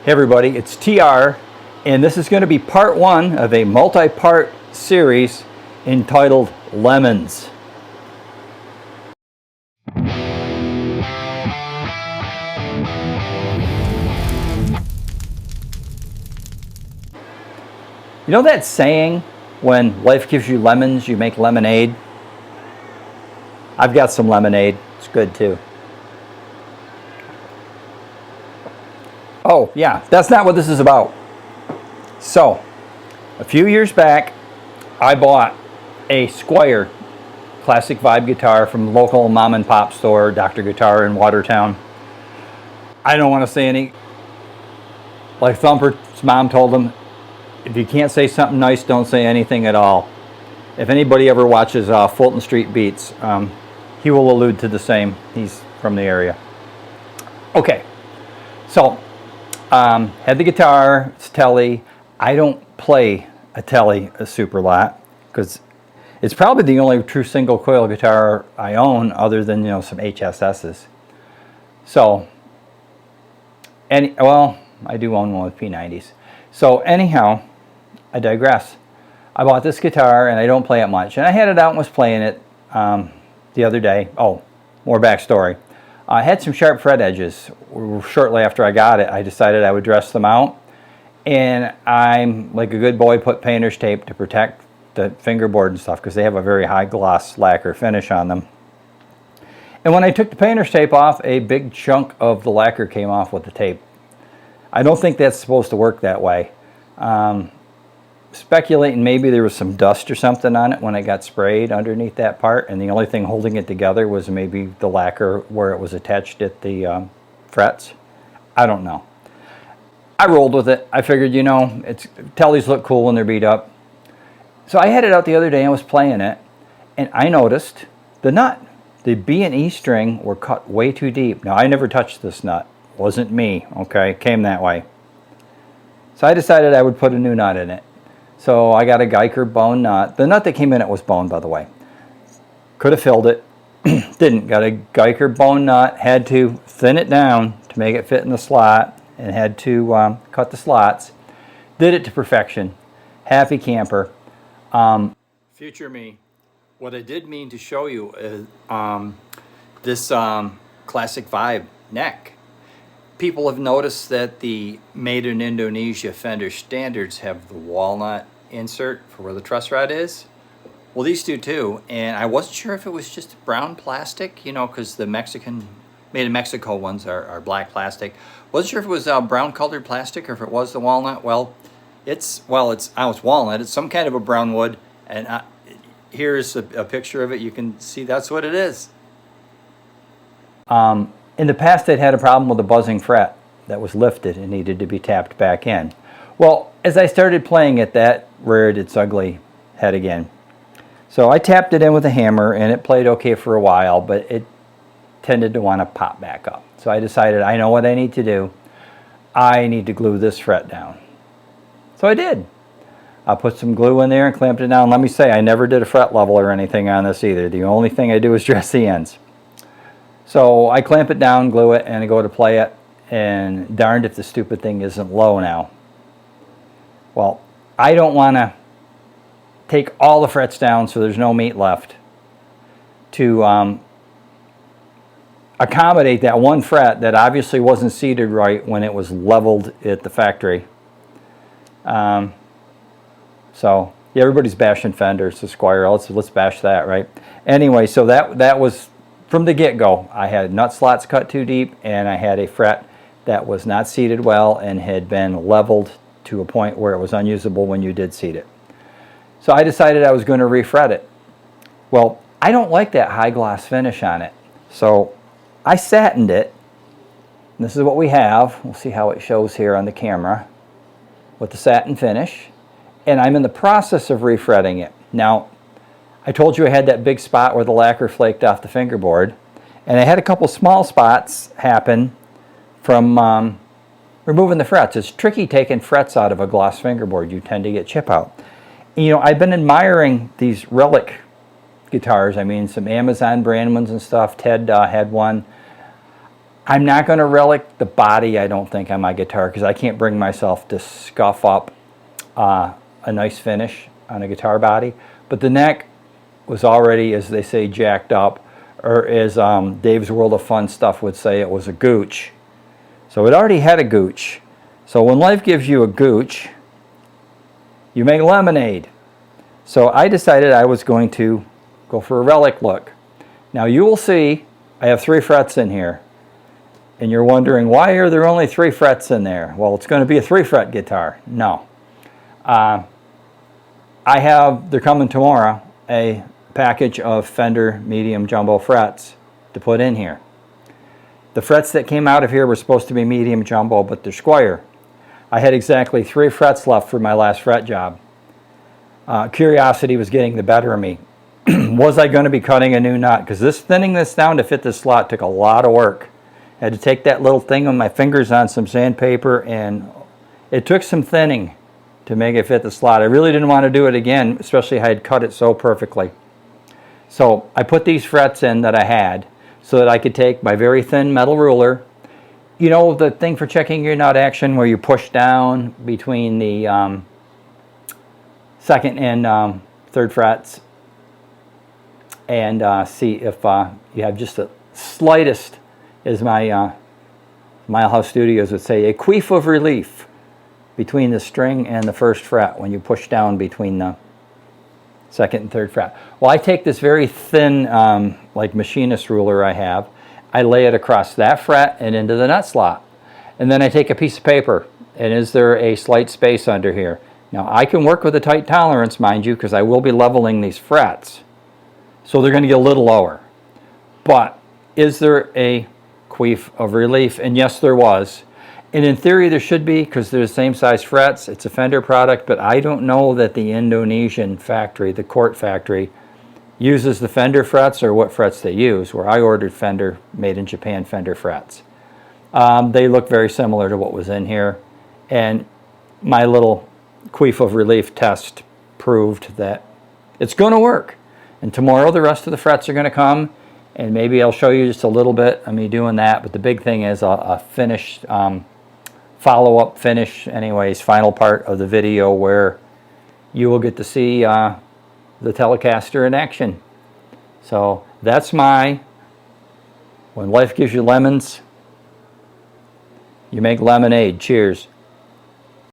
Hey everybody, it's TR, and this is going to be part one of a multi-part series entitled Lemons. You know that saying, when life gives you lemons, you make lemonade? I've got some lemonade. It's good too. Oh yeah, that's not what this is about. So, a few years back, I bought a Squire classic vibe guitar from the local mom and pop store, Dr. Guitar in Watertown. I don't want to say any, like Thumper's mom told him, if you can't say something nice, don't say anything at all. If anybody ever watches Fulton Street Beats, he will allude to the same. He's from the area. Okay, so had the guitar, it's Telly. I don't play a Telly a super lot because it's probably the only true single coil guitar I own, other than some HSS's. So, well, I do own one with P90s. So anyhow, I digress. I bought this guitar and I don't play it much, and I had it out and was playing it the other day. Oh, more backstory. I had some sharp fret edges. Shortly after I got it, I decided I would dress them out, and I'm like a good boy, put painter's tape to protect the fingerboard and stuff because they have a very high gloss lacquer finish on them. And when I took the painter's tape off, a big chunk of the lacquer came off with the tape. I don't think that's supposed to work that way. Speculating maybe there was some dust or something on it when it got sprayed underneath that part, and the only thing holding it together was maybe the lacquer where it was attached at the frets. I don't know. I rolled with it. I figured, Tellys look cool when they're beat up. So I had it out the other day and was playing it, and I noticed the nut, the B and E string, were cut way too deep. Now, I never touched this nut. Wasn't me, okay? Came that way. So I decided I would put a new nut in it. So I got a Geiger bone nut. The nut that came in it was bone, by the way. Could have filled it. Didn't. Got a Geiger bone nut. Had to thin it down to make it fit in the slot, and had to cut the slots. Did it to perfection. Happy camper. Future me. What I did mean to show you is this classic vibe neck. People have noticed that the made in Indonesia Fender standards have the walnut insert for where the truss rod is. Well, these do too, and I wasn't sure if it was just brown plastic, because the Mexican, made in Mexico ones are black plastic. Wasn't sure if it was brown colored plastic or if it was the walnut. Well, it's walnut. It's some kind of a brown wood, and here's a picture of it. You can see that's what it is. In the past, I'd had a problem with a buzzing fret that was lifted and needed to be tapped back in. Well, as I started playing it, that reared its ugly head again. So I tapped it in with a hammer, and it played okay for a while, but it tended to want to pop back up. So I decided, I know what I need to do. I need to glue this fret down. So I did. I put some glue in there and clamped it down. Let me say, I never did a fret level or anything on this either. The only thing I do is dress the ends. So I clamp it down, glue it, and I go to play it, and darned if the stupid thing isn't low now. Well, I don't want to take all the frets down so there's no meat left to accommodate that one fret that obviously wasn't seated right when it was leveled at the factory. So yeah, everybody's bashing Fenders, so Squire. Let's bash that, right? Anyway, so that was. From the get-go, I had nut slots cut too deep, and I had a fret that was not seated well and had been leveled to a point where it was unusable when you did seat it. So I decided I was going to refret it. Well, I don't like that high gloss finish on it, so I satined it. This is what we have. We'll see how it shows here on the camera with the satin finish, and I'm in the process of refretting it. Now, I told you I had that big spot where the lacquer flaked off the fingerboard, and I had a couple small spots happen from removing the frets. It's tricky taking frets out of a gloss fingerboard. You tend to get chip out. I've been admiring these relic guitars. I mean, some Amazon brand ones and stuff. Ted had one. I'm not going to relic the body, I don't think, on my guitar, because I can't bring myself to scuff up a nice finish on a guitar body. But the neck was already, as they say, jacked up, or as Dave's World of Fun stuff would say, it was a gooch. So it already had a gooch. So when life gives you a gooch, you make lemonade. So I decided I was going to go for a relic look. Now you will see I have 3 frets in here. And you're wondering, why are there only 3 frets in there? Well, it's going to be a 3-fret guitar. No. they're coming tomorrow, a package of Fender medium jumbo frets to put in here. The frets that came out of here were supposed to be medium jumbo, but they're square. I had exactly 3 frets left for my last fret job. Curiosity was getting the better of me. Was I going to be cutting a new nut? Because thinning this down to fit this slot took a lot of work. I had to take that little thing with my fingers on some sandpaper, and it took some thinning to make it fit the slot. I really didn't want to do it again, especially I had cut it so perfectly. So I put these frets in that I had so that I could take my very thin metal ruler. You know the thing for checking your nut action where you push down between the second and third frets and see if you have just the slightest, as my Milehouse Studios would say, a queef of relief between the string and the first fret when you push down between the second and third fret. Well, I take this very thin, like machinist ruler I have, I lay it across that fret and into the nut slot. And then I take a piece of paper, and is there a slight space under here? Now, I can work with a tight tolerance, mind you, because I will be leveling these frets. So they're going to get a little lower. But is there a queef of relief? And yes, there was. And in theory, there should be, because they're the same size frets. It's a Fender product, but I don't know that the Indonesian factory, the Court factory, uses the Fender frets or what frets they use, where I ordered Fender, made in Japan Fender frets. They look very similar to what was in here. And my little queef of relief test proved that it's going to work. And tomorrow the rest of the frets are going to come, and maybe I'll show you just a little bit of me doing that. But the big thing is a finished, follow-up finish, anyways, final part of the video where you will get to see the Telecaster in action. So that's my When Life Gives You Lemons, You Make Lemonade. Cheers.